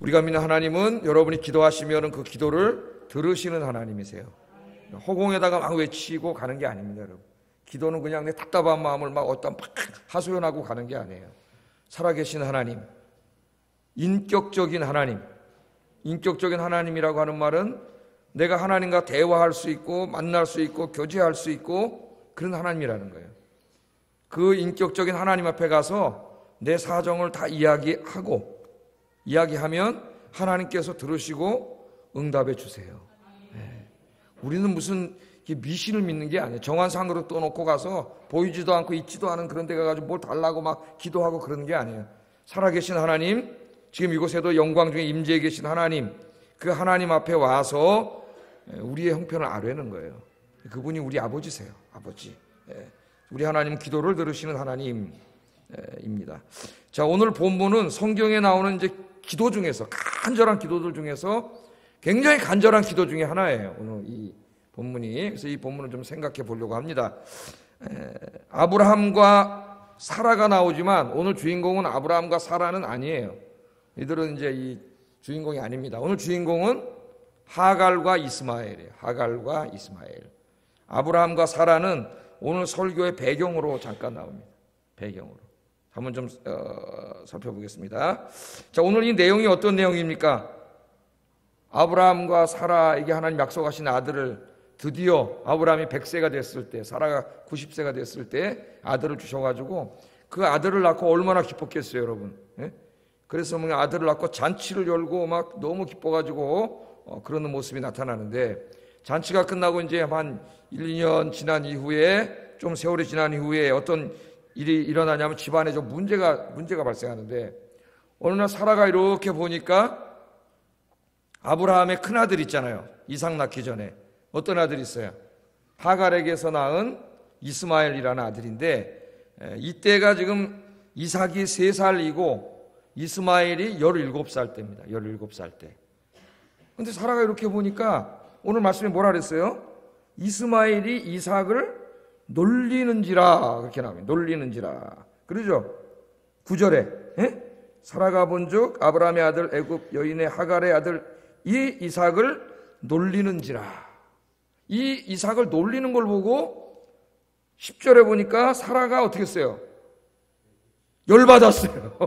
우리가 믿는 하나님은 여러분이 기도하시면 그 기도를 들으시는 하나님이세요. 허공에다가 막 외치고 가는 게 아닙니다, 여러분. 기도는 그냥 내 답답한 마음을 막 어떤 막 하소연하고 가는 게 아니에요. 살아계신 하나님, 인격적인 하나님. 인격적인 하나님이라고 하는 말은 내가 하나님과 대화할 수 있고 만날 수 있고 교제할 수 있고 그런 하나님이라는 거예요. 그 인격적인 하나님 앞에 가서 내 사정을 다 이야기하면 하나님께서 들으시고 응답해 주세요. 네. 우리는 무슨 미신을 믿는 게 아니에요. 정한상으로 떠놓고 가서 보이지도 않고 있지도 않은 그런 데 가가지고 뭘 달라고 막 기도하고 그러는 게 아니에요. 살아계신 하나님, 지금 이곳에도 영광 중에 임재해 계신 하나님, 그 하나님 앞에 와서 우리의 형편을 아뢰는 거예요. 그분이 우리 아버지세요. 아버지. 우리 하나님은 기도를 들으시는 하나님입니다. 자, 오늘 본문은 성경에 나오는 이제 기도 중에서, 간절한 기도들 중에서 굉장히 간절한 기도 중에 하나예요. 오늘 이 본문이. 그래서 이 본문을 좀 생각해 보려고 합니다. 아브라함과 사라가 나오지만 오늘 주인공은 아브라함과 사라는 아니에요. 이들은 이제 이 주인공이 아닙니다. 오늘 주인공은 하갈과 이스마엘이에요. 하갈과 이스마엘. 아브라함과 사라는 오늘 설교의 배경으로 잠깐 나옵니다. 배경으로. 한번 좀 살펴보겠습니다. 자, 오늘 이 내용이 어떤 내용입니까? 아브라함과 사라에게 하나님 약속하신 아들을 드디어 아브라함이 100세가 됐을 때, 사라가 90세가 됐을 때 아들을 주셔가지고 그 아들을 낳고 얼마나 기뻤겠어요, 여러분. 예? 그래서 뭐 아들을 낳고 잔치를 열고 막 너무 기뻐가지고 그러는 모습이 나타나는데, 잔치가 끝나고 이제 한 1, 2년 지난 이후에, 좀 세월이 지난 이후에 어떤 일이 일어나냐면 집안에 좀 문제가 발생하는데, 어느 날 사라가 이렇게 보니까 아브라함의 큰아들 있잖아요. 이삭 낳기 전에 어떤 아들이 있어요? 하갈에게서 낳은 이스마엘이라는 아들인데, 이때가 지금 이삭이 3살이고 이스마엘이 17살 때입니다. 17살 때. 근데 사라가 이렇게 보니까 오늘 말씀에 뭐라 그랬어요? 이스마엘이 이삭을 놀리는지라, 그렇게 나옵니다. 놀리는지라. 그러죠? 9절에 사라가 본즉 아브라함의 아들 애굽 여인의 하갈의 아들 이 이삭을 놀리는지라. 이 이삭을 놀리는 걸 보고 10절에 보니까 사라가 어떻게 했어요? 열받았어요.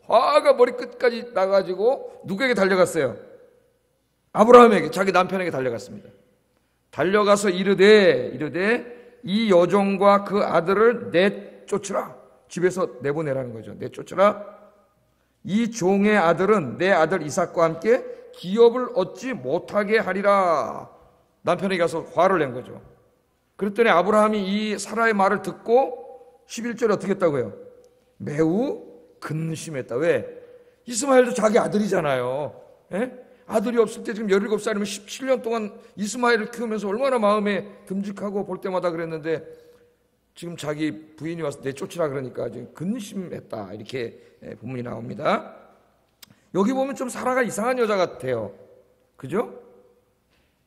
화가 머리끝까지 나가지고 누구에게 달려갔어요? 아브라함에게, 자기 남편에게 달려갔습니다. 달려가서 이르되 이 여종과 그 아들을 내쫓으라. 집에서 내보내라는 거죠. 내쫓으라. 이 종의 아들은 내 아들 이삭과 함께 기업을 얻지 못하게 하리라. 남편에게 가서 화를 낸 거죠. 그랬더니 아브라함이 이 사라의 말을 듣고 11절에 어떻게 했다고요? 매우 근심했다. 왜? 이스마엘도 자기 아들이잖아요. 아들이 없을 때 지금 17살이면 17년 동안 이스마엘을 키우면서 얼마나 마음에 듬직하고 볼 때마다 그랬는데, 지금 자기 부인이 와서 내쫓으라 그러니까 지금 근심했다. 이렇게 본문이 나옵니다. 여기 보면 좀 사라가 이상한 여자 같아요. 그죠?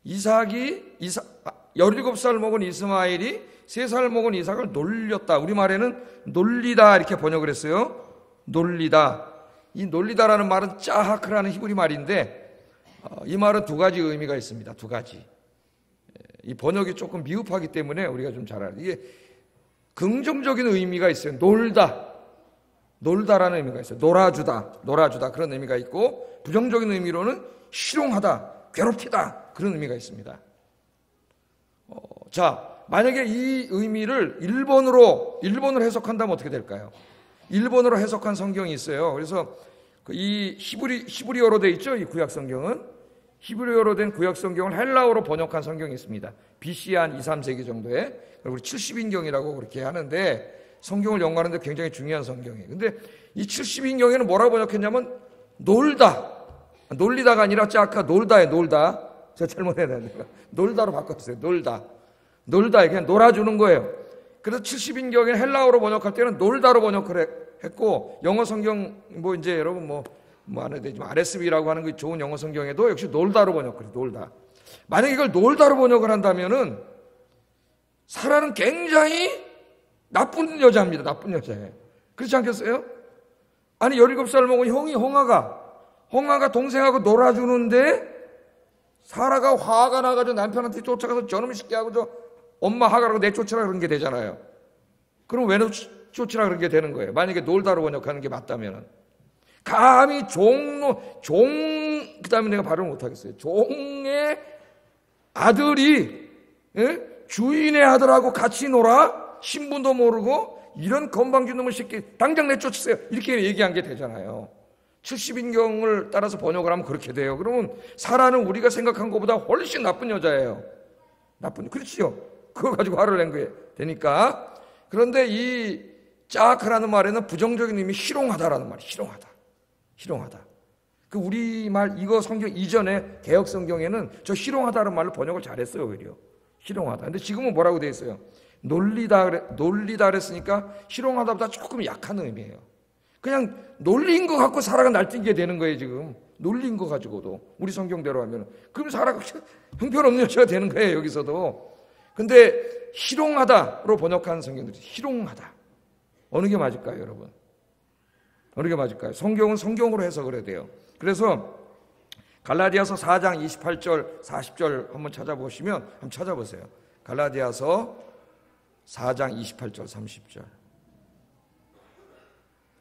17살 먹은 이스마엘이 3살 먹은 이삭을 놀렸다. 우리말에는 놀리다 이렇게 번역을 했어요. 놀리다. 이 놀리다라는 말은 짜하크라는 히브리 말인데, 이 말은 2가지 의미가 있습니다. 2가지. 이 번역이 조금 미흡하기 때문에 우리가 좀 잘 알아요. 이게 긍정적인 의미가 있어요. 놀다라는 의미가 있어요. 놀아주다 그런 의미가 있고, 부정적인 의미로는 실용하다, 괴롭히다 그런 의미가 있습니다. 자, 만약에 이 의미를 일본어로 해석한다면 어떻게 될까요? 일본어로 해석한 성경이 있어요. 그래서 이 히브리어로 돼 있죠. 이 구약 성경은 히브리어로 된 구약 성경을 헬라어로 번역한 성경이 있습니다. BC 한 2, 3세기 정도에. 우리 70인경이라고 그렇게 하는데, 성경을 연구하는데 굉장히 중요한 성경이에요. 근데 이 70인경에는 뭐라고 번역했냐면 놀리다가 아니라 아까 놀다예요. 놀다. 제가 잘못했네요. 놀다로 바꿨어요. 놀다. 그냥 놀아주는 거예요. 그래서 70인경에 헬라어로 번역할 때는 놀다로 번역을 했고, 영어 성경 이제 여러분 안 해도 되지만 RSV라고 하는 그 좋은 영어 성경에도 역시 놀다로 번역을 해요. 놀다. 만약에 이걸 놀다로 번역을 한다면은 사라는 굉장히 나쁜 여자입니다. 나쁜 여자예요. 그렇지 않겠어요? 아니 17살 먹은 형이 홍아가 홍아가 동생하고 놀아주는데 사라가 화가 나가지고 남편한테 쫓아가서 저놈 새끼 하고 저 엄마 하가라고 내쫓으라 그런 게 되잖아요. 그럼 왜 쫓으라 그런 게 되는 거예요? 만약에 놀다로 번역하는 게 맞다면 감히 그 다음에 내가 발음을 못하겠어요. 종의 아들이 주인의 아들하고 같이 놀아? 신분도 모르고 이런 건방진 놈의 새끼 당장 내쫓으세요. 이렇게 얘기한 게 되잖아요. 70인경을 따라서 번역을 하면 그렇게 돼요. 그러면 사라는 우리가 생각한 것보다 훨씬 나쁜 여자예요. 그렇지요. 그걸 가지고 화를 낸 거예요. 되니까. 그런데 이 짜크라는 말에는 부정적인 의미 희롱하다라는 말이 희롱하다. 그 우리말 이거 성경 이전에 개혁 성경에는 저 희롱하다는 말로 번역을 잘했어요. 오히려 희롱하다. 근데 지금은 뭐라고 돼 있어요? 놀리다 그랬으니까 희롱하다보다 조금 약한 의미예요. 그냥 놀린 거 갖고 사라가 날뛰게 되는 거예요. 지금 놀린 거 가지고도 우리 성경대로 하면 그럼 사라가 형편없는 여자가 되는 거예요. 여기서도. 근데 희롱하다로 번역하는 성경들이 희롱하다. 어느 게 맞을까요, 여러분? 어느 게 맞을까요? 성경은 성경으로 해석을 해야 돼요. 그래서 갈라디아서 4장 28절 40절 한번 찾아보세요. 갈라디아서 4장 28절 30절.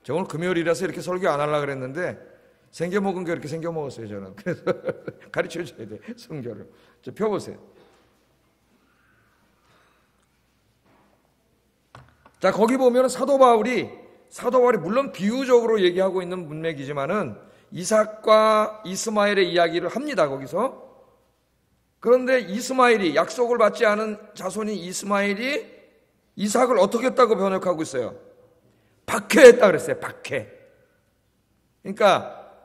저 오늘 금요일이라서 이렇게 설교 안 하려고 그랬는데 생겨먹은 게 이렇게 생겨먹었어요. 저는. 그래서 가르쳐줘야 돼. 성경을. 저 펴보세요. 자, 거기 보면 사도 바울이 물론 비유적으로 얘기하고 있는 문맥이지만은 이삭과 이스마엘의 이야기를 합니다. 거기서. 그런데 이스마엘이 약속을 받지 않은 자손인 이스마엘이 이삭을 어떻게 했다고 번역하고 있어요? 박해했다 그랬어요. 박해. 그러니까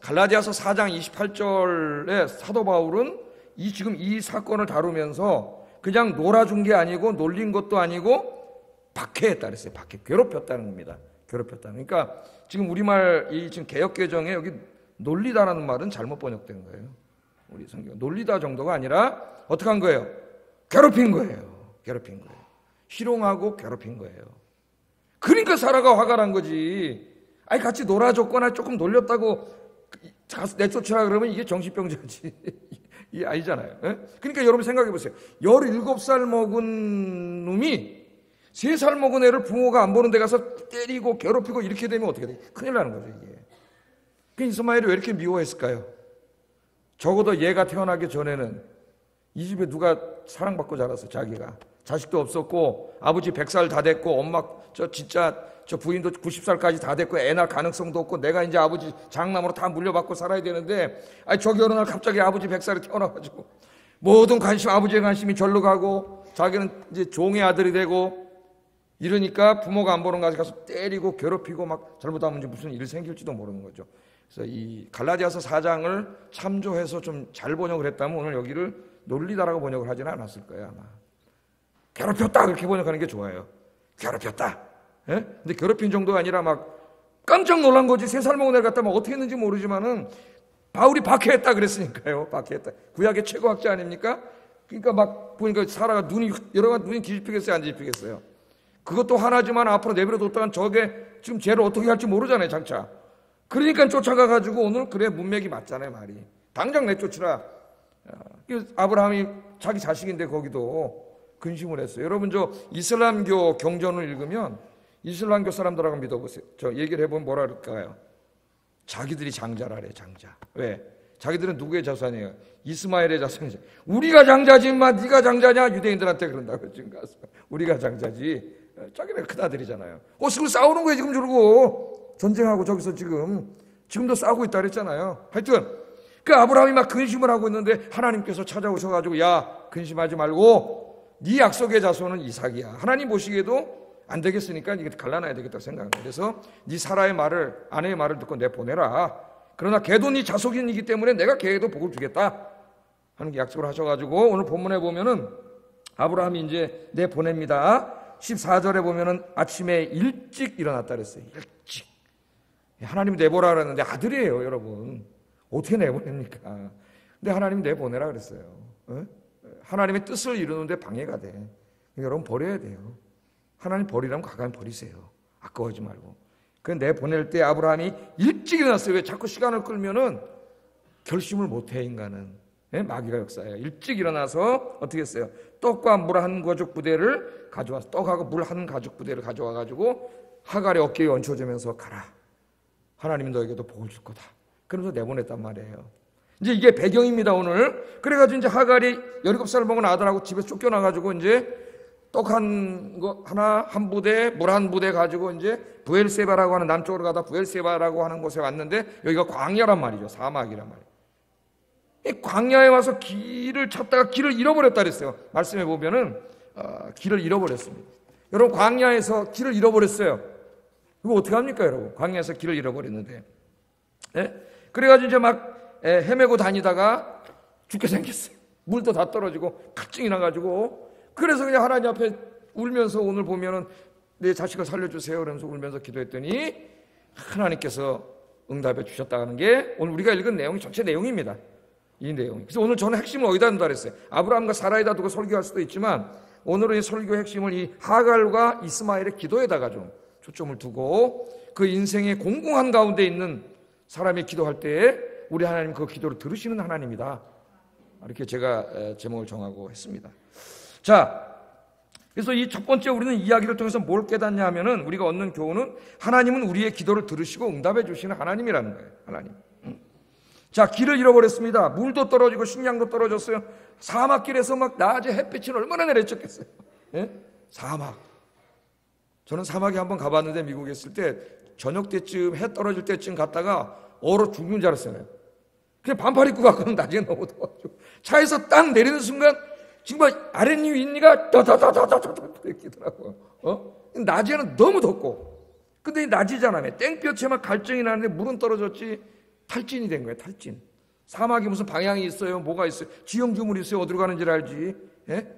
갈라디아서 4장 28절에 사도 바울은 지금 이 사건을 다루면서 그냥 놀아준 게 아니고 놀린 것도 아니고 박해했다 그랬어요. 괴롭혔다는 겁니다. 그러니까 지금 우리말 지금 개역개정에 여기 놀리다라는 말은 잘못 번역된 거예요. 우리 성경 놀리다 정도가 아니라 어떻게 한 거예요? 괴롭힌 거예요. 희롱하고 괴롭힌 거예요. 그러니까 사라가 화가 난 거지. 아니 같이 놀아줬거나 조금 놀렸다고 내쫓으라 그러면 이게 정신병자지. 이게 아니잖아요. 그러니까 여러분 생각해 보세요. 17살 먹은 놈이 3살 먹은 애를 부모가 안 보는 데 가서 때리고 괴롭히고 이렇게 되면 어떻게 돼? 큰일 나는 거죠, 이게. 그 이스마엘이 왜 이렇게 미워했을까요? 적어도 얘가 태어나기 전에는 이 집에 누가 사랑받고 자랐어, 자기가. 자식도 없었고, 아버지 100살 다 됐고, 엄마, 저 부인도 90살까지 다 됐고, 애 낳을 가능성도 없고, 내가 이제 아버지 장남으로 다 물려받고 살아야 되는데, 저기 어느 날 갑자기 아버지 100살이 태어나가지고, 모든 아버지의 관심이 절로 가고, 자기는 이제 종의 아들이 되고, 이러니까 부모가 안 보는 곳에 가서 때리고 괴롭히고 막 잘못하면 무슨 일이 생길지도 모르는 거죠. 그래서 이 갈라디아서 4장을 참조해서 좀 잘 번역을 했다면 오늘 여기를 놀리다라고 번역을 하지는 않았을 거예요, 아마. 괴롭혔다 그렇게 번역하는 게 좋아요. 괴롭혔다. 근데 괴롭힌 정도가 아니라 막 깜짝 놀란 거지. 3살 먹은 애를 갖다 막 어떻게 했는지 모르지만은 바울이 박해했다 그랬으니까요. 박해했다. 구약의 최고학자 아닙니까? 그러니까 막 보니까 사라가 눈이 뒤집히겠어요, 안 뒤집히겠어요? 그것도 하나지만 앞으로 내버려뒀다간 저게 지금 쟤를 어떻게 할지 모르잖아요, 장차. 그러니까 쫓아가가지고 오늘 그래 문맥이 맞잖아요, 말이. 당장 내쫓으라. 아브라함이 자기 자식인데 거기도 근심을 했어요. 여러분 저 이슬람교 경전을 읽으면 이슬람교 사람들하고 믿어보세요. 저 얘기를 해보면 뭐라 그럴까요? 자기들이 장자라래, 장자. 왜? 자기들은 누구의 자손이에요? 이스마엘의 자손이죠. 우리가 장자지, 인마 네가 장자냐? 유대인들한테 그런다고 지금 가서. 우리가 장자지. 자기네가 큰아들이잖아요. 지금 싸우는 거예요, 지금 저러고. 전쟁하고 저기서 지금도 싸우고 있다 그랬잖아요. 하여튼 그 아브라함이 막 근심을 하고 있는데 하나님께서 찾아오셔가지고 야, 근심하지 말고 네 약속의 자손은 이삭이야. 하나님 보시기에도 안 되겠으니까 이게 갈라놔야 되겠다고 생각합니다. 그래서 네 사라의 말을, 아내의 말을 듣고 내보내라. 그러나 걔도 네 자손이기 때문에 내가 걔에도 복을 주겠다 하는 게 약속을 하셔가지고 오늘 본문에 보면은 아브라함이 이제 내보냅니다. 14절에 보면은 아침에 일찍 일어났다 그랬어요. 일찍. 하나님이 내보라 그랬는데 아들이에요, 여러분. 어떻게 내보냅니까? 근데 하나님이 내보내라 그랬어요. 하나님의 뜻을 이루는데 방해가 돼. 여러분 버려야 돼요. 하나님 버리라면 가까이 버리세요. 아까워하지 말고. 그 내보낼 때 아브라함이 일찍 일어났어요. 왜 자꾸 시간을 끌면은 결심을 못해 인간은. 예? 마귀가 역사예요. 일찍 일어나서 어떻게 했어요? 떡과 물 한 가죽 부대를 가져와서 떡하고 물 한 가죽 부대를 가져와 가지고 하갈의 어깨에 얹혀주면서 가라. 하나님이 너에게도 복을 줄 거다. 그러면서 내보냈단 말이에요. 이제 이게 배경입니다 오늘. 그래가지고 이제 하갈이 17살 먹은 아들하고 집에서 쫓겨나가지고 이제 떡 한 부대, 물 한 부대 가지고 이제 부엘세바라고 하는 남쪽으로 가다 부엘세바라고 하는 곳에 왔는데 여기가 광야란 말이죠. 사막이란 말이에요. 이 광야에 와서 길을 찾다가 길을 잃어버렸다 그랬어요. 말씀해 보면은 길을 잃어버렸습니다. 여러분 광야에서 길을 잃어버렸어요. 이거 어떻게 합니까 여러분? 광야에서 길을 잃어버렸는데. 예? 그래가지고 이제 막 헤매고 다니다가 죽게 생겼어요. 물도 다 떨어지고 갈증이 나가지고 그래서 그냥 하나님 앞에 울면서 오늘 보면은 내 자식을 살려주세요 그러면서 울면서 기도했더니 하나님께서 응답해 주셨다는 게 오늘 우리가 읽은 내용이 전체 내용입니다. 이 내용이. 그래서 오늘 저는 핵심을 어디다 둔다 그랬어요. 아브라함과 사라에다 두고 설교할 수도 있지만 오늘은 이 설교 핵심을 이 하갈과 이스마엘의 기도에다가 좀 초점을 두고 그 인생의 공공한 가운데 있는 사람이 기도할 때에 우리 하나님 그 기도를 들으시는 하나님이다. 이렇게 제가 제목을 정하고 했습니다. 자, 그래서 이 첫 번째 우리는 이야기를 통해서 뭘 깨닫냐 하면은 우리가 얻는 교훈은 하나님은 우리의 기도를 들으시고 응답해 주시는 하나님이라는 거예요. 하나님. 자, 길을 잃어버렸습니다. 물도 떨어지고 식량도 떨어졌어요. 사막길에서 막 낮에 햇빛이 얼마나 내리쳤겠어요. 예? 사막. 저는 사막에 한번 가봤는데 미국에 있을 때 저녁 때쯤 해 떨어질 때쯤 갔다가 얼어 죽는 줄 알았어요. 그냥 반팔 입고 갔거든. 낮에 너무 더워가지고 차에서 딱 내리는 순간 정말 아랫니 윗니가 더더더더더더 이렇게더라고요. 낮에는 너무 덥고 근데 낮이잖아요. 땡볕에 막 갈증이 나는데 물은 떨어졌지 탈진이 된 거예요. 탈진. 사막이 무슨 방향이 있어요? 뭐가 있어요? 지형주물이 있어요? 어디로 가는지를 알지. 예?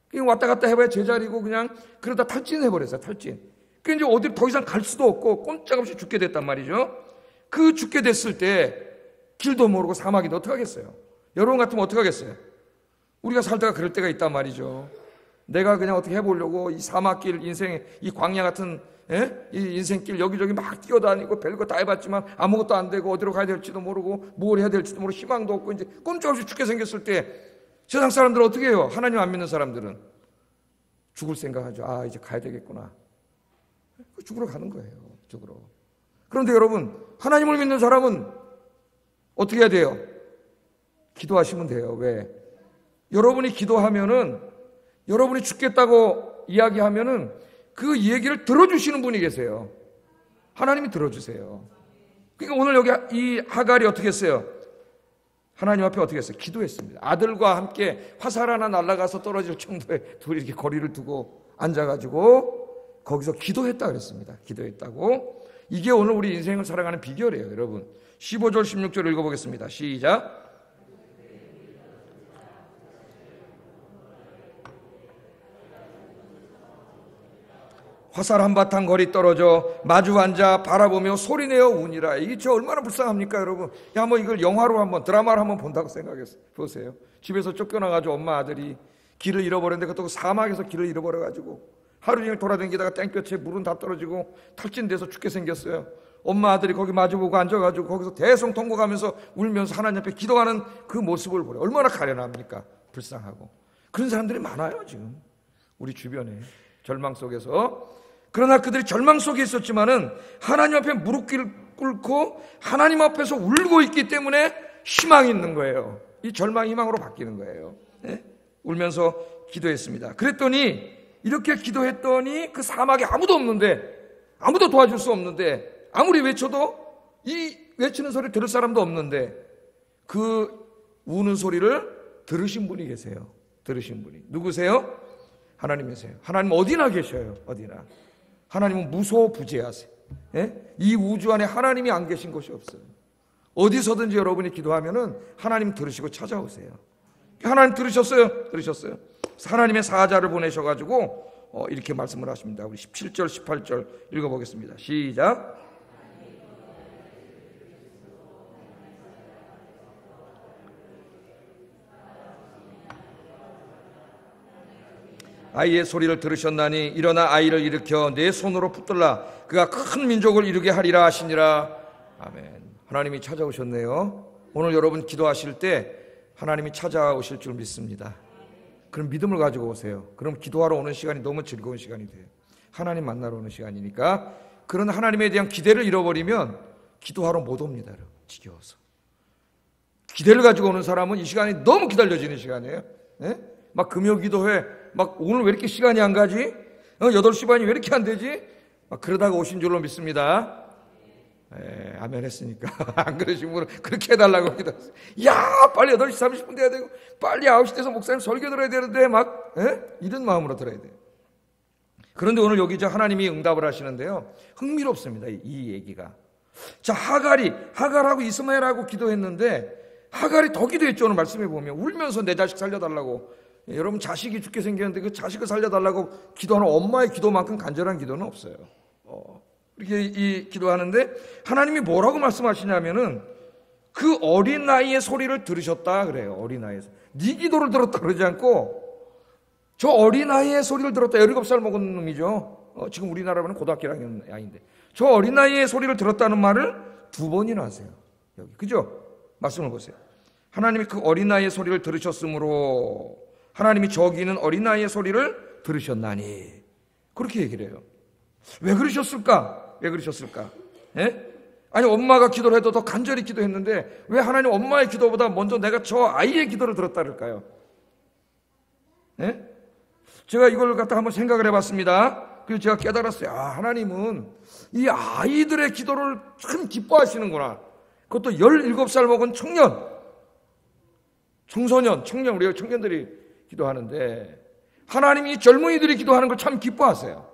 그냥 왔다 갔다 해봐야 제자리고 그냥 그러다 탈진해버렸어요. 탈진. 그 이제 어디 더 이상 갈 수도 없고 꼼짝없이 죽게 됐단 말이죠. 그 죽게 됐을 때 길도 모르고 사막인데 어떡하겠어요? 여러분 같으면 어떡하겠어요? 우리가 살다가 그럴 때가 있단 말이죠. 내가 그냥 어떻게 해보려고 이 사막길 인생의 이 광야 같은 이 인생길 여기저기 막 뛰어다니고 별거 다 해봤지만 아무것도 안 되고 어디로 가야 될지도 모르고 뭘 해야 될지도 모르고 희망도 없고 이제 꼼짝없이 죽게 생겼을 때 세상 사람들은 어떻게 해요? 하나님 안 믿는 사람들은 죽을 생각하죠. 아 이제 가야 되겠구나. 죽으러 가는 거예요. 죽으러. 그런데 여러분 하나님을 믿는 사람은 어떻게 해야 돼요? 기도하시면 돼요. 왜? 여러분이 기도하면은 여러분이 죽겠다고 이야기하면은 그 얘기를 들어주시는 분이 계세요. 하나님이 들어주세요. 그러니까 오늘 여기 이 하갈이 어떻게 했어요? 하나님 앞에 어떻게 했어요? 기도했습니다. 아들과 함께 화살 하나 날아가서 떨어질 정도의 둘이 이렇게 거리를 두고 앉아가지고 거기서 기도했다 그랬습니다. 기도했다고. 이게 오늘 우리 인생을 살아가는 비결이에요, 여러분. 15절 16절 읽어보겠습니다. 시작. 화살 한바탕 거리 떨어져 마주 앉아 바라보며 소리내어 우니라. 이게 저 얼마나 불쌍합니까 여러분. 한번 이걸 영화로 한번 드라마로 한번 본다고 생각했어요. 보세요. 집에서 쫓겨나가지고 엄마 아들이 길을 잃어버렸는데 그것도 사막에서 길을 잃어버려가지고 하루 종일 돌아다니다가 땡볕에 물은 다 떨어지고 탈진돼서 죽게 생겼어요. 엄마 아들이 거기 마주보고 앉아가지고 거기서 대성통곡하면서 울면서 하나님 앞에 기도하는 그 모습을 보래. 얼마나 가련합니까. 불쌍하고. 그런 사람들이 많아요 지금 우리 주변에. 절망 속에서. 그러나 그들이 절망 속에 있었지만은 하나님 앞에 무릎 꿇고 하나님 앞에서 울고 있기 때문에 희망이 있는 거예요. 이 절망이 희망으로 바뀌는 거예요. 네? 울면서 기도했습니다. 그랬더니 이렇게 기도했더니 그 사막에 아무도 없는데 아무도 도와줄 수 없는데 아무리 외쳐도 이 외치는 소리 들을 사람도 없는데 그 우는 소리를 들으신 분이 계세요. 들으신 분이. 누구세요? 하나님이세요. 하나님 어디나 계셔요. 어디나. 하나님은 무소부재하세요. 예? 이 우주 안에 하나님이 안 계신 곳이 없어요. 어디서든지 여러분이 기도하면은 하나님 들으시고 찾아오세요. 하나님 들으셨어요. 들으셨어요. 하나님의 사자를 보내셔가지고 이렇게 말씀을 하십니다. 우리 17절 18절 읽어보겠습니다. 시작. 아이의 소리를 들으셨나니 일어나 아이를 일으켜 내 손으로 붙들라. 그가 큰 민족을 이루게 하리라 하시니라. 아멘. 하나님이 찾아오셨네요. 오늘 여러분 기도하실 때 하나님이 찾아오실 줄 믿습니다. 그럼 믿음을 가지고 오세요. 그럼 기도하러 오는 시간이 너무 즐거운 시간이 돼요. 하나님 만나러 오는 시간이니까. 그런 하나님에 대한 기대를 잃어버리면 기도하러 못 옵니다. 지겨워서. 기대를 가지고 오는 사람은 이 시간이 너무 기다려지는 시간이에요. 예? 막 금요 기도회 막 오늘 왜 이렇게 시간이 안 가지? 8시 반이 왜 이렇게 안 되지? 막 그러다가 오신 줄로 믿습니다. 아멘 했으니까. 안 그러신 분은 그렇게 해달라고 기도했어요. 야, 빨리 8시 30분 돼야 되고 빨리 9시 돼서 목사님 설교 들어야 되는데 막 이런 마음으로 들어야 돼요. 그런데 오늘 여기 하나님이 응답을 하시는데요, 흥미롭습니다. 이 얘기가. 자, 하갈하고 이스마엘하고 기도했는데 하갈이 더 기도했죠. 오늘 말씀해 보면 울면서 내 자식 살려달라고. 여러분 자식이 죽게 생겼는데 그 자식을 살려달라고 기도하는 엄마의 기도만큼 간절한 기도는 없어요. 이렇게 기도하는데 하나님이 뭐라고 말씀하시냐면은 그 어린 나이의 소리를 들으셨다 그래요. 어린 나이에서 네 기도를 들었다 그러지 않고 저 어린 나이의 소리를 들었다. 17살 먹은 놈이죠. 지금 우리나라로는 고등학교 1학년 아이인데 저 어린 나이의 소리를 들었다는 말을 2번이나 하세요. 여기 그죠? 말씀을 보세요. 하나님이 그 어린 나이의 소리를 들으셨으므로 하나님이 저기 있는 어린 나이의 소리를 들으셨나니 그렇게 얘기를 해요. 왜 그러셨을까? 왜 그러셨을까? 예? 아니 엄마가 기도를 해도 더 간절히 기도했는데 왜 하나님 엄마의 기도보다 먼저 내가 저 아이의 기도를 들었다 그럴까요? 예? 제가 이걸 갖다 한번 생각을 해봤습니다. 그래서 제가 깨달았어요. 하나님은 이 아이들의 기도를 참 기뻐하시는구나. 그것도 17살 먹은 청소년, 우리 청년들이 기도하는데 하나님이 젊은이들이 기도하는 걸 참 기뻐하세요.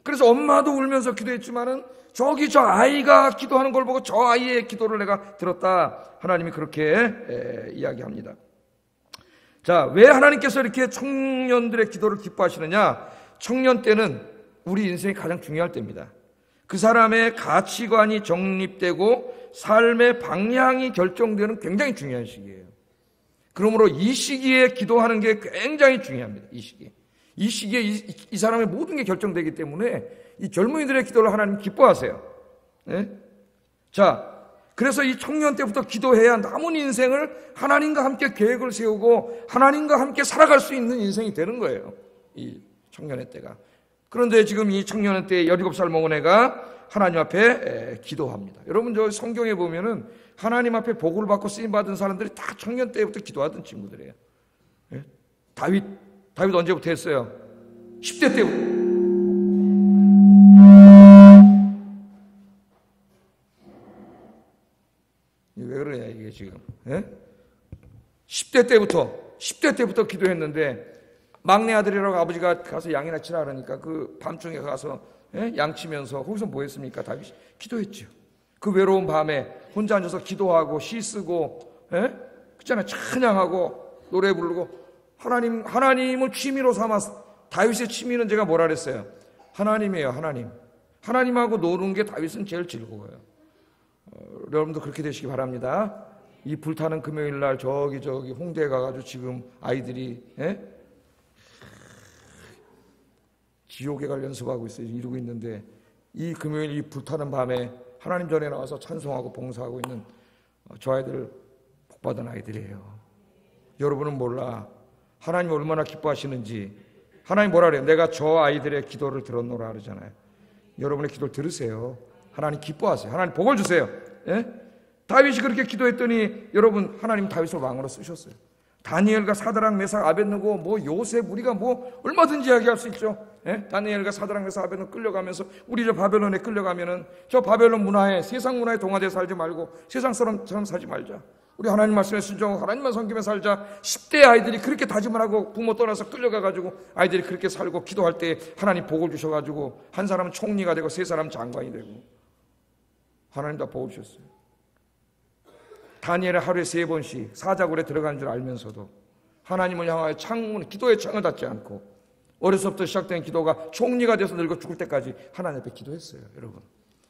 그래서 엄마도 울면서 기도했지만은 저기 저 아이가 기도하는 걸 보고 저 아이의 기도를 내가 들었다. 하나님이 그렇게 이야기합니다. 자, 왜 하나님께서 이렇게 청년들의 기도를 기뻐하시느냐? 청년 때는 우리 인생이 가장 중요할 때입니다. 그 사람의 가치관이 정립되고 삶의 방향이 결정되는 굉장히 중요한 시기예요. 그러므로 이 시기에 기도하는 게 굉장히 중요합니다. 이 시기에 이 사람의 모든 게 결정되기 때문에 이 젊은이들의 기도를 하나님 기뻐하세요. 네? 자, 그래서 이 청년 때부터 기도해야 남은 인생을 하나님과 함께 계획을 세우고 하나님과 함께 살아갈 수 있는 인생이 되는 거예요. 이 청년의 때가. 그런데 지금 이 청년의 때 17살 먹은 애가 하나님 앞에 기도합니다. 여러분 저 성경에 보면은 하나님 앞에 복을 받고 쓰임 받은 사람들이 다 청년 때부터 기도하던 친구들이에요. 예? 다윗 언제부터 했어요? 10대 때부터. 왜 그러냐 이게 지금. 예? 10대 때부터 기도했는데 막내 아들이라고 아버지가 가서 양이나 치라 그러니까 그 밤중에 가서 양 치면서 거기서 뭐 했습니까? 다윗이 기도했죠. 그 외로운 밤에 혼자 앉아서 기도하고 시 쓰고 그잖아요. 찬양하고 노래 부르고 하나님을 취미로 삼아서 다윗의 취미는 제가 뭐라 그랬어요? 하나님이에요. 하나님하고 노는 게 다윗은 제일 즐거워요. 여러분도 그렇게 되시기 바랍니다. 이 불타는 금요일 날 저기 홍대에 가가지고 지금 아이들이 지옥에 갈 연습하고 있어요. 이러고 있는데 이 금요일 이 불타는 밤에 하나님 전에 나와서 찬송하고 봉사하고 있는 저 아이들 복받은 아이들이에요. 여러분은 몰라. 하나님 얼마나 기뻐하시는지. 하나님 뭐라 그래요? 내가 저 아이들의 기도를 들었노라 그러잖아요. 여러분의 기도를 들으세요. 하나님 기뻐하세요. 하나님 복을 주세요. 예? 다윗이 그렇게 기도했더니 여러분 하나님 다윗을 왕으로 쓰셨어요. 다니엘과 사드락 메삭 아벳느고 뭐 요셉 우리가 뭐 얼마든지 이야기할 수 있죠. 예? 다니엘과 사드락 메삭 아벳느고 끌려가면서 우리 저 바벨론에 끌려가면은 저 바벨론 문화에 세상 문화에 동화돼 살지 말고 세상 사람처럼 살지 말자. 우리 하나님 말씀에 순종하고 하나님만 섬기며 살자. 10대 아이들이 그렇게 다짐을 하고 부모 떠나서 끌려가가지고 아이들이 그렇게 살고 기도할 때 하나님 복을 주셔가지고 한 사람은 총리가 되고 세 사람은 장관이 되고 하나님 다 복을 주셨어요. 다니엘은 하루에 3번씩 사자굴에 들어간 줄 알면서도 하나님을 향하여 기도의 창을 닫지 않고 어려서부터 시작된 기도가 총리가 돼서 늙어 죽을 때까지 하나님 앞에 기도했어요. 여러분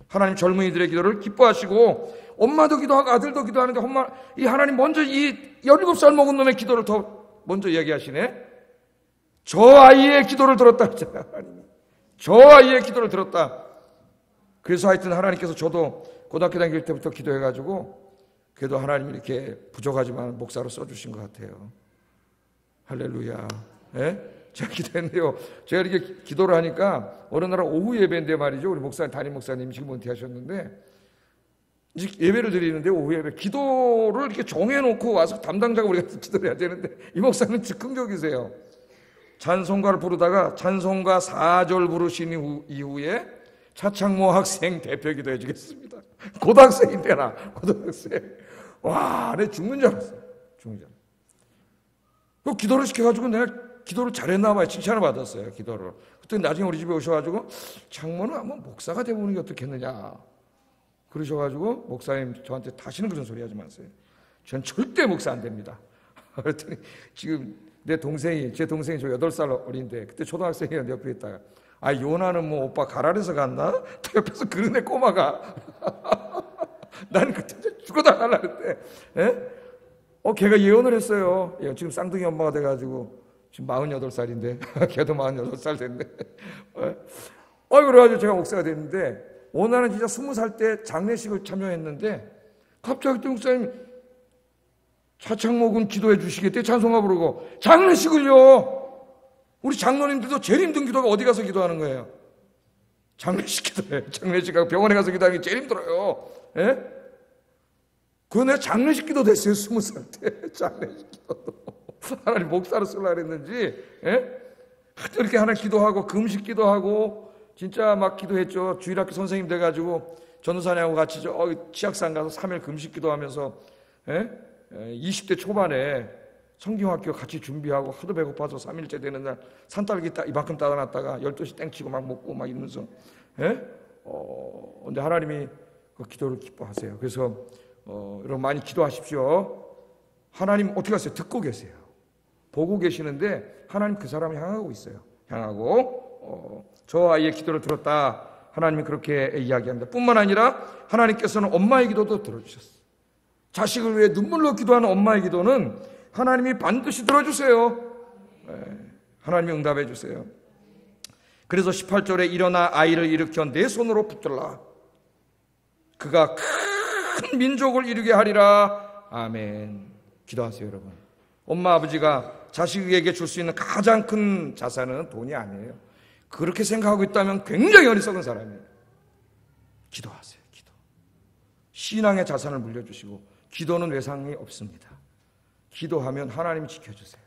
하나님 젊은이들의 기도를 기뻐하시고 엄마도 기도하고 아들도 기도하는데 이 하나님 먼저 이 17살 먹은 놈의 기도를 더 먼저 얘기하시네. 저 아이의 기도를 들었다. 저 아이의 기도를 들었다. 그래서 하여튼 하나님께서 저도 고등학교 다닐 때부터 기도해가지고 그래도 하나님이 이렇게 부족하지만 목사로 써주신 것 같아요. 할렐루야. 예? 제가 기도했는데요. 제가 이렇게 기도를 하니까 어느 날 오후 예배인데 말이죠. 우리 목사님, 담임 목사님이 지금 은퇴하셨는데 이제 예배를 드리는데 오후 예배 기도를 이렇게 정해놓고 와서 담당자가 우리가 기도를 해야 되는데 이 목사님은 즉흥적이세요. 찬송가를 부르다가 찬송가 4절 부르신 이후에 차창모 학생 대표 기도해 주겠습니다. 고등학생인데 나 고등학생. 와, 내 죽는 줄 알았어요. 죽는 줄 알았어요. 기도를 시켜가지고 내가 기도를 잘했나 봐요. 칭찬을 받았어요. 기도를. 그때 나중에 우리 집에 오셔가지고 창모는 한번 목사가 되보는 게 어떻겠느냐 그러셔가지고 목사님 저한테 다시는 그런 소리 하지 마세요. 전 절대 목사 안 됩니다. 그랬더니 지금 제 동생이 저 8살 어린데 그때 초등학생이었는데 옆에 있다가 요나는 뭐 오빠 가라에서 갔나? 또 옆에서 그러네 꼬마가. 나는 그때 죽어다 갈라는데 걔가 예언을 했어요. 지금 쌍둥이 엄마가 돼가지고 지금 48살인데 걔도 48살 됐네. 그래가지고 제가 목사가 됐는데 어느 날은 진짜 20살 때 장례식을 참여했는데 갑자기 또 목사님 차창목은 기도해 주시겠대 찬송가 부르고 장례식을요. 우리 장로님들도 제일 힘든 기도가 어디 가서 기도하는 거예요? 장례식 기도해. 장례식하고 병원에 가서 기도하는 게 제일 힘들어요. 그거 내가 장례식 기도 됐어요. 20살 때 장례식 기도도 하나님 목사로 쓰려고 그랬는지 이렇게 하나 기도하고 금식 기도하고 진짜 막 기도했죠. 주일학교 선생님 돼가지고 전도사님하고 같이 치악산 가서 3일 금식 기도하면서 20대 초반에 성경학교 같이 준비하고 하도 배고파서 3일째 되는 날 산딸기 이만큼 따다놨다가 12시 땡치고 막 먹고 막 이러면서 근데 하나님이 그 기도를 기뻐하세요. 그래서 여러분 많이 기도하십시오. 하나님 어떻게 하세요? 듣고 계세요. 보고 계시는데 하나님 그 사람을 향하고 있어요. 향하고 저 아이의 기도를 들었다. 하나님이 그렇게 이야기합니다. 뿐만 아니라 하나님께서는 엄마의 기도도 들어주셨어요. 자식을 위해 눈물로 기도하는 엄마의 기도는 하나님이 반드시 들어주세요. 하나님이 응답해 주세요. 그래서 18절에 일어나 아이를 일으켜 내 손으로 붙들라. 그가 큰 민족을 이루게 하리라. 아멘. 기도하세요, 여러분. 엄마 아버지가 자식에게 줄 수 있는 가장 큰 자산은 돈이 아니에요. 그렇게 생각하고 있다면 굉장히 어리석은 사람이에요. 기도하세요. 기도. 신앙의 자산을 물려주시고 기도는 외상이 없습니다. 기도하면 하나님이 지켜주세요.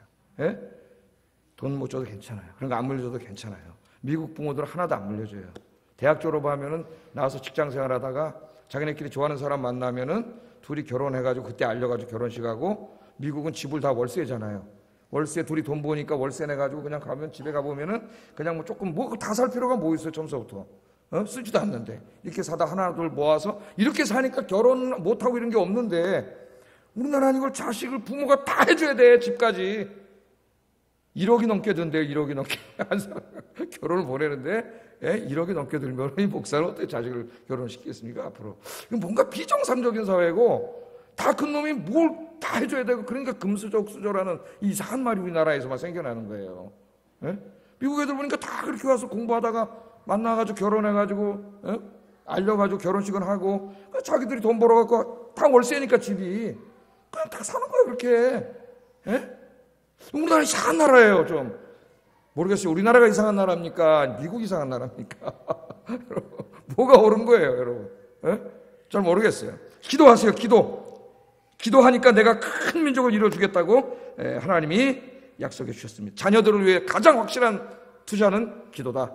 돈 못 줘도 괜찮아요. 그런 거 안 물려줘도 괜찮아요. 미국 부모들은 하나도 안 물려줘요. 대학 졸업하면은 나와서 직장 생활하다가 자기네끼리 좋아하는 사람 만나면은 둘이 결혼해가지고 그때 알려가지고 결혼식하고 미국은 집을 다 월세잖아요. 월세 둘이 돈 버니까 월세 내가지고 그냥 가면 집에 가보면은 그냥 뭐 조금 뭐 다 살 필요가 뭐 있어요. 처음서부터 쓰지도 않는데 이렇게 사다 하나 둘 모아서 이렇게 사니까 결혼 못하고 이런 게 없는데 우리나라는 이걸 자식을 부모가 다 해줘야 돼. 집까지 1억이 넘게 든대요. 1억이 넘게 한 사람 결혼을 보내는데 1억이 넘게 들면 이 목사는 어떻게 자식을 결혼시키겠습니까 앞으로. 이건 뭔가 비정상적인 사회고 다 큰 놈이 뭘 다 해줘야 되고 그러니까 금수저옥수저라는 이상한 말이 우리나라에서만 생겨나는 거예요. 미국 애들 보니까 다 그렇게 와서 공부하다가 만나가지고 결혼해가지고 알려가지고 결혼식은 하고 자기들이 돈 벌어갖고 다 월세니까 집이 그냥 다 사는 거예요. 그렇게. 우리나라 이상한 나라예요. 좀 모르겠어요. 우리나라가 이상한 나라입니까? 미국 이상한 나라입니까? 뭐가 옳은 거예요, 여러분? 잘 모르겠어요. 기도하세요. 기도하니까 내가 큰 민족을 이루어주겠다고 하나님이 약속해 주셨습니다. 자녀들을 위해 가장 확실한 투자는 기도다.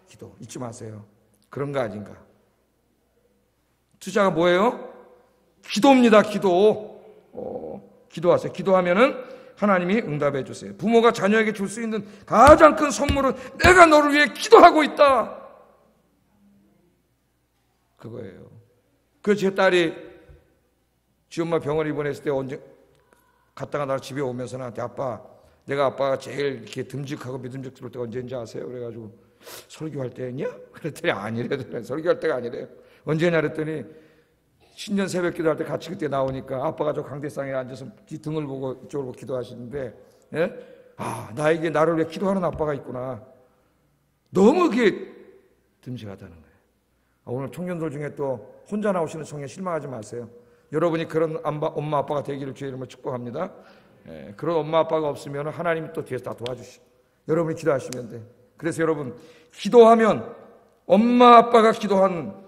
기도 잊지 마세요. 그런 거 아닌가? 투자가 뭐예요? 기도입니다. 기도하세요. 기도하면은 하나님이 응답해 주세요. 부모가 자녀에게 줄 수 있는 가장 큰 선물은 내가 너를 위해 기도하고 있다. 그거예요. 그래서 제 딸이 지 엄마 병원 입원했을 때 언제 갔다가 나 집에 오면서 나한테 내가 아빠가 제일 이렇게 듬직하고 믿음직스러울 때가 언제인지 아세요? 그래가지고 설교할 때냐? 그랬더니 아니래요. 설교할 때가 아니래요. 언제냐 그랬더니 신년 새벽 기도할 때 같이 그때 나오니까 아빠가 저 강대상에 앉아서 등을 보고 이쪽으로 기도하시는데 나에게 나를 위해 기도하는 아빠가 있구나. 너무 그게 듬직하다는 거예요. 오늘 청년들 중에 또 혼자 나오시는 청년 실망하지 마세요. 여러분이 그런 엄마 아빠가 되기를 주의 이름으로 축복합니다. 그런 엄마 아빠가 없으면 하나님이 또 뒤에서 다 도와주시고 여러분이 기도하시면 돼. 그래서 여러분 기도하면 엄마 아빠가 기도한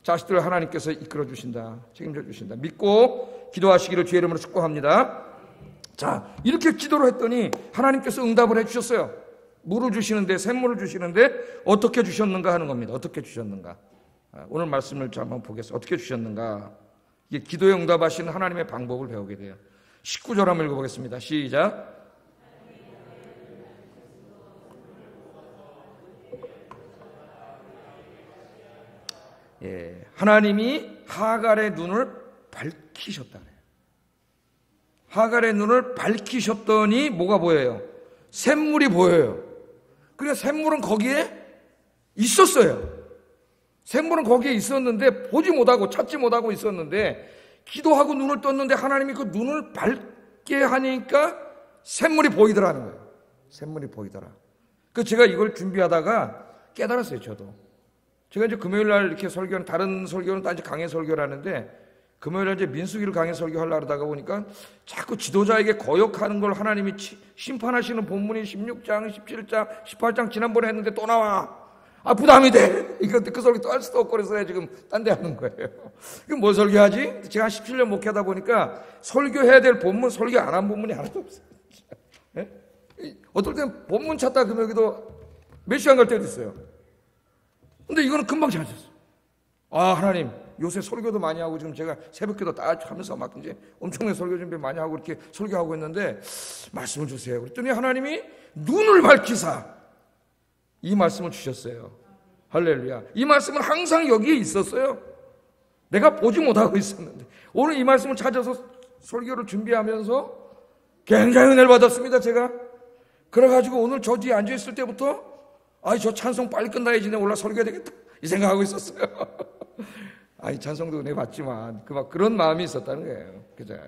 자식들을 하나님께서 이끌어 주신다, 책임져 주신다 믿고 기도하시기를 주의 이름으로 축복합니다. 자, 이렇게 기도를 했더니 하나님께서 응답을 해주셨어요. 물을 주시는데, 샘물을 주시는데 어떻게 주셨는가 하는 겁니다. 어떻게 주셨는가. 오늘 말씀을 좀 한번 보겠습니다. 어떻게 주셨는가. 이게 기도에 응답하시는 하나님의 방법을 배우게 돼요. 19절 한번 읽어보겠습니다. 시작. 하나님이 하갈의 눈을 밝히셨다. 하갈의 눈을 밝히셨더니 뭐가 보여요? 샘물이 보여요. 그래서 샘물은 거기에 있었어요. 샘물은 거기에 있었는데 보지 못하고 찾지 못하고 있었는데 기도하고 눈을 떴는데 하나님이 그 눈을 밝게 하니까 샘물이 보이더라는 거예요. 샘물이 보이더라. 그 제가 이걸 준비하다가 깨달았어요. 저도. 제가 이제 금요일 날 이렇게 설교는 다른 설교는 다 이제 강해 설교를 하는데 금요일 날 이제 민수기를 강해 설교하려고 하다가 보니까 자꾸 지도자에게 거역하는 걸 하나님이 심판하시는 본문이 16장, 17장, 18장 지난번에 했는데 또 나와. 부담이 돼. 이거 그 설교 또 할 수도 없고 그래서 지금 딴 데 하는 거예요. 그럼 뭘 설교하지? 제가 한 17년 목회하다 보니까 설교해야 될 본문, 설교 안 한 본문이 하나도 없어요. 어떨 땐 본문 찾다 금요일에도 몇 시간 갈 때도 있어요. 근데 이거는 금방 찾았어. 하나님, 요새 설교도 많이 하고 지금 제가 새벽기도 다 하면서 막 이제 엄청나게 설교 준비 많이 하고 이렇게 설교하고 있는데 말씀을 주세요. 그랬더니 하나님이 눈을 밝히사 이 말씀을 주셨어요. 할렐루야. 이 말씀은 항상 여기에 있었어요. 내가 보지 못하고 있었는데 오늘 이 말씀을 찾아서 설교를 준비하면서 굉장히 은혜를 받았습니다. 제가 그래가지고 오늘 저 뒤에 앉아있을 때부터 저 찬송 빨리 끝나야지 내가 올라 설교해야 되겠다 이 생각하고 있었어요. 찬송도 은혜 받지만 그런 마음이 있었다는 거예요. 그죠?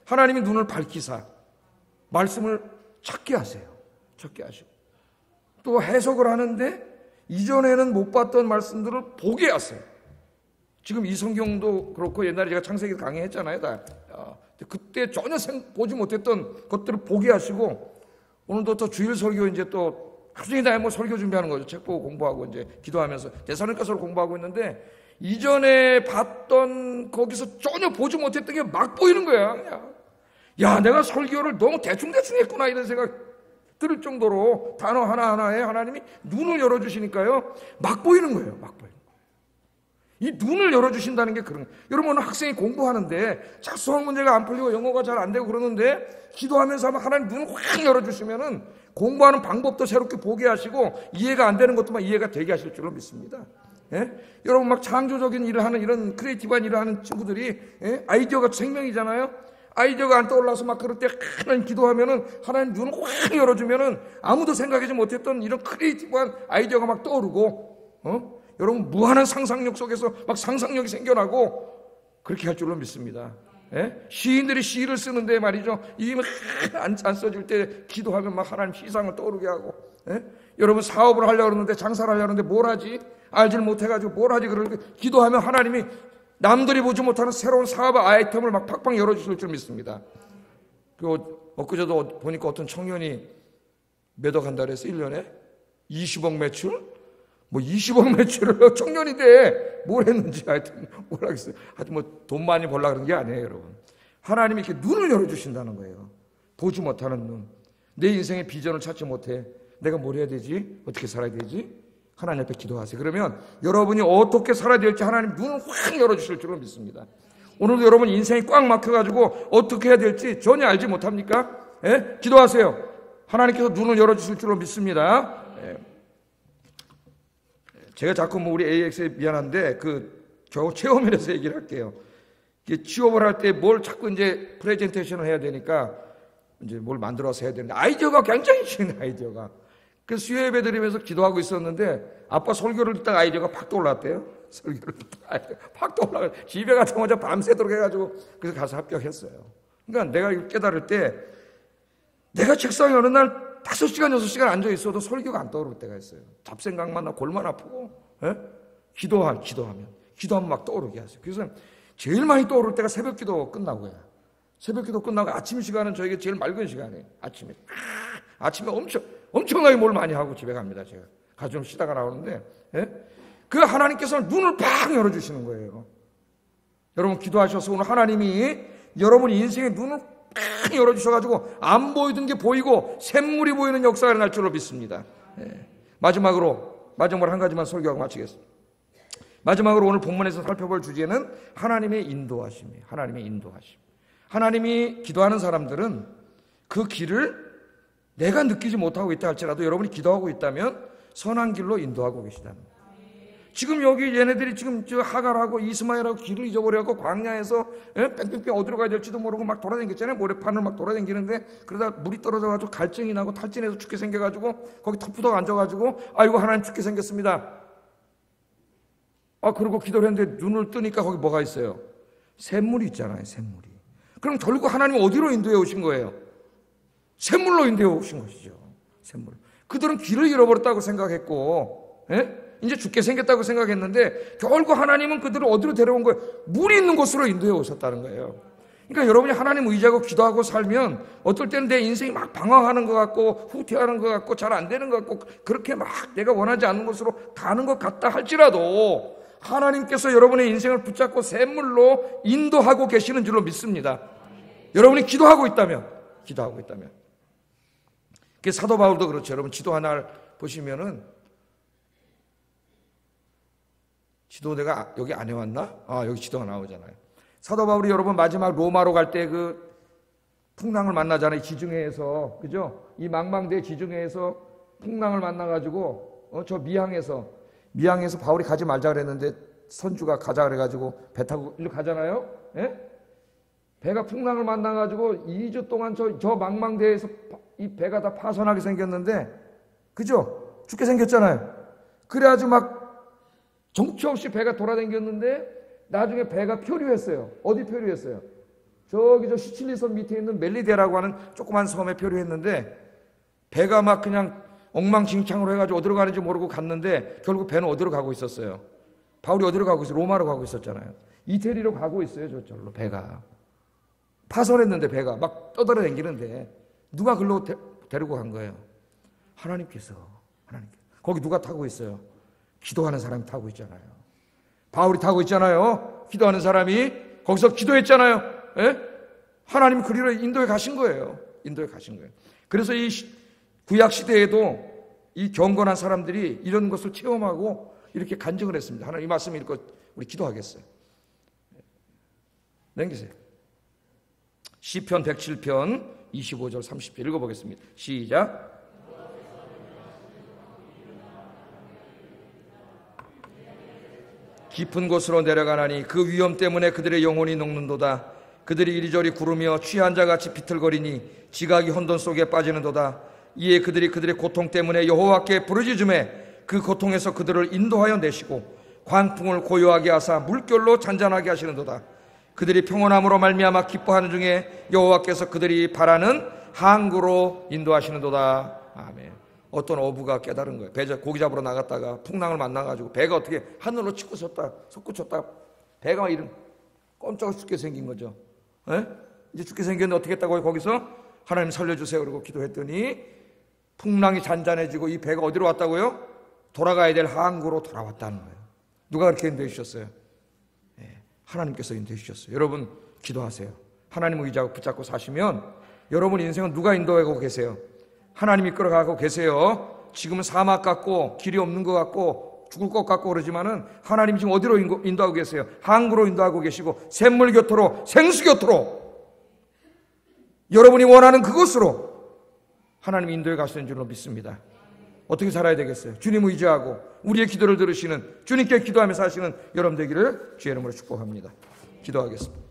하나님이 눈을 밝히사 말씀을 찾게 하세요. 찾게 하시고 또 해석을 하는데 이전에는 못 봤던 말씀들을 보게 하세요. 지금 이 성경도 그렇고 옛날에 제가 창세기 강의했잖아요. 그때 전혀 보지 못했던 것들을 보게 하시고 오늘도 또 주일 설교 이제 또 하루 종일 다 설교 준비하는 거죠. 책 보고 공부하고 이제 기도하면서 데살로니가서를 공부하고 있는데 이전에 봤던 거기서 전혀 보지 못했던 게 막 보이는 거야. 그냥. 내가 설교를 너무 대충대충 했구나 이런 생각 들을 정도로 단어 하나하나에 하나님이 눈을 열어주시니까요. 막 보이는 거예요. 막 보이는 거예요. 이 눈을 열어주신다는 게 그런 거예요. 여러분 오늘 학생이 공부하는데 수학 문제가 안 풀리고 영어가 잘 안 되고 그러는데 기도하면서 하면 하나님 눈을 확 열어주시면은 공부하는 방법도 새롭게 보게 하시고 이해가 안 되는 것도 막 이해가 되게 하실 줄로 믿습니다. 여러분 막 창조적인 일을 하는 이런 크리에이티브한 일을 하는 친구들이 아이디어가 생명이잖아요. 아이디어가 안 떠올라서 막 그럴 때 하나님 기도하면은 하나님 눈을 확 열어주면은 아무도 생각하지 못했던 이런 크리에이티브한 아이디어가 막 떠오르고 여러분 무한한 상상력 속에서 막 상상력이 생겨나고 그렇게 할 줄로 믿습니다. 시인들이 시를 쓰는데 말이죠. 이게 안 써질 때 기도하면 막 하나님 시상을 떠오르게 하고 여러분 사업을 하려고 그러는데 장사를 하려고 그러는데 뭘 하지? 알질 못해가지고 뭘 하지? 그러니까 기도하면 하나님이 남들이 보지 못하는 새로운 사업 아이템을 막 팍팍 열어주실 줄 믿습니다. 엊그제도 보니까 어떤 청년이 몇 억 한다 그래서 1년에 20억 매출? 20억 매출을 청년인데 뭘 했는지 하여튼 모르겠어요. 하여튼 돈 많이 벌려고 그런 게 아니에요, 여러분. 하나님이 이렇게 눈을 열어주신다는 거예요. 보지 못하는 눈. 내 인생의 비전을 찾지 못해. 내가 뭘 해야 되지? 어떻게 살아야 되지? 하나님 앞에 기도하세요. 그러면 여러분이 어떻게 살아야 될지 하나님 눈을 확 열어주실 줄로 믿습니다. 오늘도 여러분 인생이 꽉 막혀가지고 어떻게 해야 될지 전혀 알지 못합니까? 기도하세요. 하나님께서 눈을 열어주실 줄로 믿습니다. 제가 자꾸 우리 AX에 미안한데 겨우 체험이라서 얘기를 할게요. 취업을 할 때 뭘 자꾸 이제 프레젠테이션을 해야 되니까 이제 뭘 만들어서 해야 되는데 아이디어가 굉장히 쉬운 아이디어가. 그래서 수요 예배 드리면서 기도하고 있었는데 아빠 설교를 듣다가 아이디어가 팍 떠올랐대요. 설교를 듣다가 팍 떠올라가 집에 가자마자 밤새도록 해가지고 그래서 가서 합격했어요. 그러니까 내가 이걸 깨달을 때 내가 책상에 어느 날 5시간, 6시간 앉아 있어도 설교가 안 떠오를 때가 있어요. 잡생각만 나고 골만 아프고 기도하면 막 떠오르게 하세요. 그래서 제일 많이 떠오를 때가 새벽 기도 끝나고요. 새벽 기도 끝나고 아침 시간은 저에게 제일 맑은 시간이에요. 아침에 엄청나게 뭘 많이 하고 집에 갑니다. 제가 가서 좀 쉬다가 나오는데, 그 하나님께서 눈을 팍 열어주시는 거예요. 여러분 기도하셔서 오늘 하나님이 여러분 인생의 눈을 팍 열어주셔가지고 안 보이던 게 보이고 샘물이 보이는 역사가 일어날 줄로 믿습니다. 마지막으로 한 가지만 설교하고 마치겠습니다. 마지막으로 오늘 본문에서 살펴볼 주제는 하나님의 인도하심이에요. 하나님의 인도하심. 하나님이 기도하는 사람들은 그 길을 내가 느끼지 못하고 있다 할지라도 여러분이 기도하고 있다면 선한 길로 인도하고 계시다는 거예요. 지금 여기 얘네들이 지금 저 하갈하고 이스마엘하고 길을 잊어버려갖고 광야에서 뺑뺑뺑 어디로 가야 될지도 모르고 막 돌아다녔잖아요. 모래판을 막 돌아다니는데 그러다 물이 떨어져가지고 갈증이 나고 탈진해서 죽게 생겨가지고 거기 터프덕 앉아가지고 아이고 하나님 죽게 생겼습니다. 그리고 기도를 했는데 눈을 뜨니까 거기 뭐가 있어요? 샘물이 있잖아요. 샘물이. 그럼 결국 하나님 어디로 인도해 오신 거예요? 샘물로 인도해 오신 것이죠. 샘물. 그들은 길을 잃어버렸다고 생각했고 이제 죽게 생겼다고 생각했는데 결국 하나님은 그들을 어디로 데려온 거예요? 물이 있는 곳으로 인도해 오셨다는 거예요. 그러니까 여러분이 하나님 의지하고 기도하고 살면 어떨 때는 내 인생이 막 방황하는 것 같고 후퇴하는 것 같고 잘 안 되는 것 같고 그렇게 막 내가 원하지 않는 곳으로 가는 것 같다 할지라도 하나님께서 여러분의 인생을 붙잡고 샘물로 인도하고 계시는 줄로 믿습니다. 여러분이 기도하고 있다면 그 사도 바울도 그렇죠. 여러분 지도 하나를 보시면은 지도 내가 여기 안 해왔나? 여기 지도가 나오잖아요. 사도 바울이 여러분 마지막 로마로 갈 때 그 풍랑을 만나잖아요. 지중해에서 그죠? 이 망망대해 지중해에서 풍랑을 만나가지고 저 미항에서 바울이 가지 말자 그랬는데 선주가 가자 그래가지고 배 타고 일로 가잖아요. 배가 풍랑을 만나가지고 2주 동안 저 망망대해에서 이 배가 다 파손하게 생겼는데 그죠? 죽게 생겼잖아요. 그래가지고 막 정처 없이 배가 돌아다녔는데 나중에 배가 표류했어요. 어디 표류했어요? 저기 저 시칠리 섬 밑에 있는 멜리데라고 하는 조그만 섬에 표류했는데 배가 막 그냥 엉망진창으로 해가지고 어디로 가는지 모르고 갔는데 결국 배는 어디로 가고 있었어요? 바울이 어디로 가고 있어요? 로마로 가고 있었잖아요. 이태리로 가고 있어요. 저절로 배가 파손했는데 배가 막 떠돌아다니는데 누가 글로 데리고 간 거예요? 하나님께서. 거기 누가 타고 있어요? 기도하는 사람이 타고 있잖아요. 바울이 타고 있잖아요. 기도하는 사람이 거기서 기도했잖아요. 하나님 그리로 인도에 가신 거예요. 그래서 이 구약 시대에도 이 경건한 사람들이 이런 것을 체험하고 이렇게 간증을 했습니다. 하나님 이 말씀 읽고 우리 기도하겠어요. 넘기세요. 시편 107편 25절 30절 읽어보겠습니다. 시작. 깊은 곳으로 내려가나니 그 위험 때문에 그들의 영혼이 녹는도다. 그들이 이리저리 구르며 취한 자같이 비틀거리니 지각이 혼돈 속에 빠지는도다. 이에 그들이 그들의 고통 때문에 여호와께 부르짖음에 그 고통에서 그들을 인도하여 내시고 광풍을 고요하게 하사 물결로 잔잔하게 하시는도다. 그들이 평온함으로 말미암아 기뻐하는 중에 여호와께서 그들이 바라는 항구로 인도하시는도다. 아멘. 어떤 어부가 깨달은 거예요. 고기 잡으러 나갔다가 풍랑을 만나가지고 배가 어떻게 하늘로 치고 솟구쳤다 배가 막 이런 꼼짝을 죽게 생긴 거죠. 이제 죽게 생겼는데 어떻게 했다고요? 거기서 하나님 살려주세요 그러고 기도했더니 풍랑이 잔잔해지고 이 배가 어디로 왔다고요? 돌아가야 될 항구로 돌아왔다는 거예요. 누가 그렇게 인도해 주셨어요? 하나님께서 인도해 주셨어요. 여러분 기도하세요. 하나님 의지하고 붙잡고 사시면 여러분 인생은 누가 인도하고 계세요? 하나님이 끌어가고 계세요. 지금은 사막 같고 길이 없는 것 같고 죽을 것 같고 그러지만은 하나님 지금 어디로 인도하고 계세요? 항구로 인도하고 계시고 샘물 곁으로 생수 곁으로 여러분이 원하는 그곳으로 하나님 인도해 가시는 줄로 믿습니다. 어떻게 살아야 되겠어요? 주님 의지하고 우리의 기도를 들으시는 주님께 기도하며 사시는 여러분 되기를 주의 이름으로 축복합니다. 기도하겠습니다.